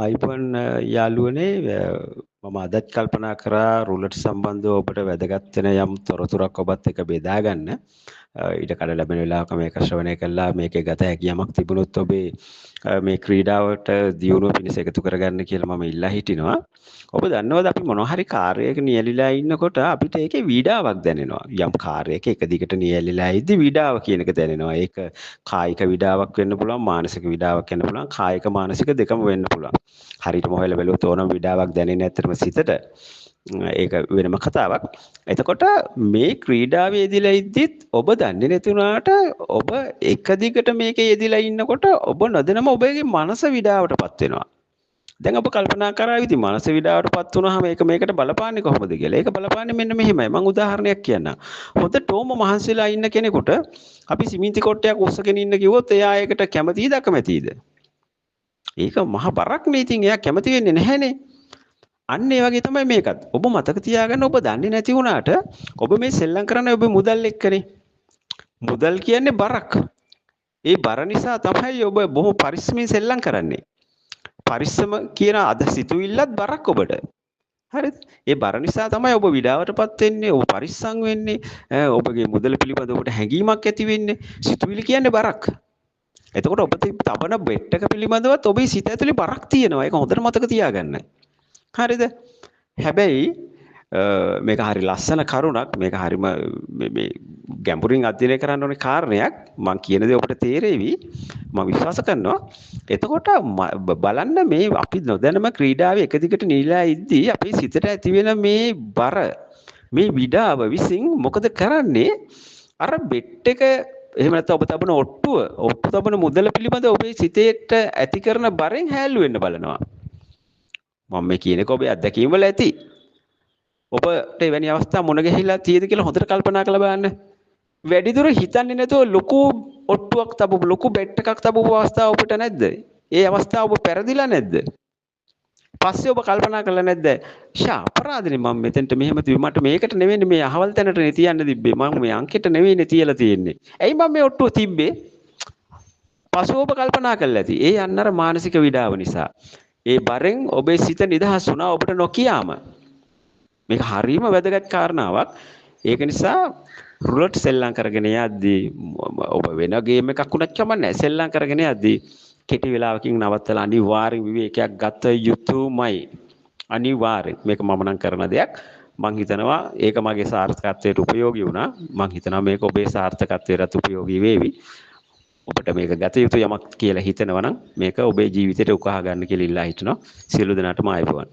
අයිබෝන් යාළුවනේ මම අදත් කල්පනා කරා රුලට් සම්බන්ධව ඔබට වැදගත් වෙන යම් තොරතුරක් ඔබත් එක්ක බෙදා ගන්න. ඊට කඩ ලැබෙන වෙලාවක මේක ශ්‍රවණය කළා මේකේ ගත හැකි යමක් තිබුණොත් ඔබේ මේ ක්‍රීඩාවට දියුණුව පිණිස එකතු කරගන්න කියලා මම ඉල්ලා හිටිනවා. ඔබ දන්නවද අපි මොනවා හරි කාර්යයක නියැලිලා ඉන්නකොට අපිට ඒකේ විඩාවක් දැනෙනවා. යම් කාර්යයක එක දිගට නියැලිලා ඉද්දි විඩාව කියන එක දැනෙනවා. ඒක කායික විඩාවක් වෙන්න පුළුවන්, මානසික විඩාවක් වෙන්න පුළුවන්, කායික මානසික දෙකම වෙන්න පුළුවන්. හරියටම හොයලා බැලුවොත් ඕනම විඩාවක් දැනෙන්නේ ඇත්තටම සිතට. ඒක වෙනම කතාවක්. එතකොට මේ ක්‍රීඩාවේ යෙදিলা ඉද්දිත් ඔබ දන්නේ නැති වුණාට ඔබ එක දිගට මේකේ යෙදিলা ඉන්නකොට ඔබ නොදැනම ඔබගේ මනස විඩාවටපත් වෙනවා. දැන් ඔබ කල්පනා කරා ඉතින් මනස විඩාවටපත් වුණාම මේකට බලපාන්නේ කොහොමද කියලා. ඒක බලපාන්නේ මෙන්න මෙහෙමයි. මම උදාහරණයක් කියන්නම්. හොඳටම මහන්සිලා ඉන්න කෙනෙකුට අපි සිමෙන්ති කොටයක් උස්සගෙන ඉන්න කිව්වොත් එයා ඒකට කැමතිද අකමැතිද? ඒක මහ බරක් නේ. ඉතින් එයා කැමති වෙන්නේ නැහැනේ. අන්න ඒ වගේ තමයි මේකත්. ඔබ මතක තියාගන්න ඔබ දන්නේ නැති වුණාට ඔබ මේ සෙල්ලම් කරන්නේ ඔබ මුදල් එක්කනේ. මුදල් කියන්නේ බරක්. ඒ බර නිසා තමයි ඔබ බොහොම පරිස්සමින් සෙල්ලම් කරන්නේ. පරිස්සම කියන අද සිතුවිල්ලත් බරක් ඔබට. හරිද? ඒ බර නිසා තමයි ඔබ විඩාවටපත් වෙන්නේ, ඔබ පරිස්සම් වෙන්නේ, ඔබගේ මුදල පිළිබඳ ඔබට හැඟීමක් ඇති වෙන්නේ. සිතුවිලි කියන්නේ බරක්. එතකොට ඔබ තබන බෙට් එක පිළිබඳවත් ඔබේ සිත ඇතුලේ බරක් තියෙනවා. ඒක හොඳට මතක තියාගන්න. හරිද? හැබැයි මේක හරි ලස්සන කරුණක්. මේක හරිම මේ ගැඹුරින් අධ්‍යයනය කරන්න ඕනේ කාරණයක්. මම කියන දේ ඔබට තේරෙවි. මම විශ්වාස කරනවා. එතකොට බලන්න මේ අපි නොදැනම ක්‍රීඩාවේ එක දිගට නිලා ඉද්දී අපේ සිතට ඇති වෙන මේ බර, මේ විඩාව විසින් මොකද කරන්නේ? අර බෙට් එක එහෙම නැත්නම් ඔබ තබන ඔට්ටු තබන මුදල පිළිබඳ ඔබේ සිතේට ඇති කරන බරෙන් හැල්ලු වෙන්න බලනවා. මම මේ කියන්නේ ඔබේ අත්දැකීම් වල ඇති. ඔබට එවැනි අවස්ථා මොන ගහිලා තියෙද කියලා හොඳට කල්පනා කරලා බලන්න. වැඩිදුර හිතන්නේ නැතුව ලොකු ඔට්ටුවක් තබපු ලොකු බෙට් එකක් තබපු අවස්ථාව ඔබට නැද්ද? ඒ අවස්ථාව ඔබ පෙරදිලා නැද්ද? පස්සේ ඔබ කල්පනා කළා නැද්ද? ෂා අපරාධනේ මම මෙතෙන්ට මෙහෙම තිබ්බේ මට මේකට නෙවෙයි මේ අහවල් තැනටනේ තියන්න තිබ්බේ. මම මේ අංකෙට නෙවෙයිනේ තියලා තියෙන්නේ. ඇයි මම මේ ඔට්ටුව තිබ්බේ? පස්සේ ඔබ කල්පනා කළා ඇති. ඒ අන්නර මානසික විඩාව නිසා. ඒ බරෙන් ඔබේ සිත නිදහස් වුණා ඔබට නොකියාම. මේක හරීම වැදගත් කාරණාවක්. ඒක නිසා රුලට් සෙල්ලම් කරගෙන යද්දී ඔබ වෙන ගේම් එකක් උනත් කමන්නේ සෙල්ලම් කරගෙන යද්දී කෙටි වෙලාවකින් නවත්තලා අනිවාර්යෙන් විවේකයක් ගත යුතුමයි. අනිවාර්යෙන් මේක මම නම් කරන දෙයක්. මං හිතනවා ඒක මගේ සාර්ථකත්වයට උපයෝගී වුණා. මං හිතනවා මේක ඔබේ සාර්ථකත්වයටත් උපයෝගී වේවි. ඔබට මේක ගත යුතු යමක් කියලා හිතනවා නම් මේක ඔබේ ජීවිතයට උකහා ගන්න කියලා ඉල්ලා හිටිනවා. සියලු දෙනාටම ආයුබෝවන්.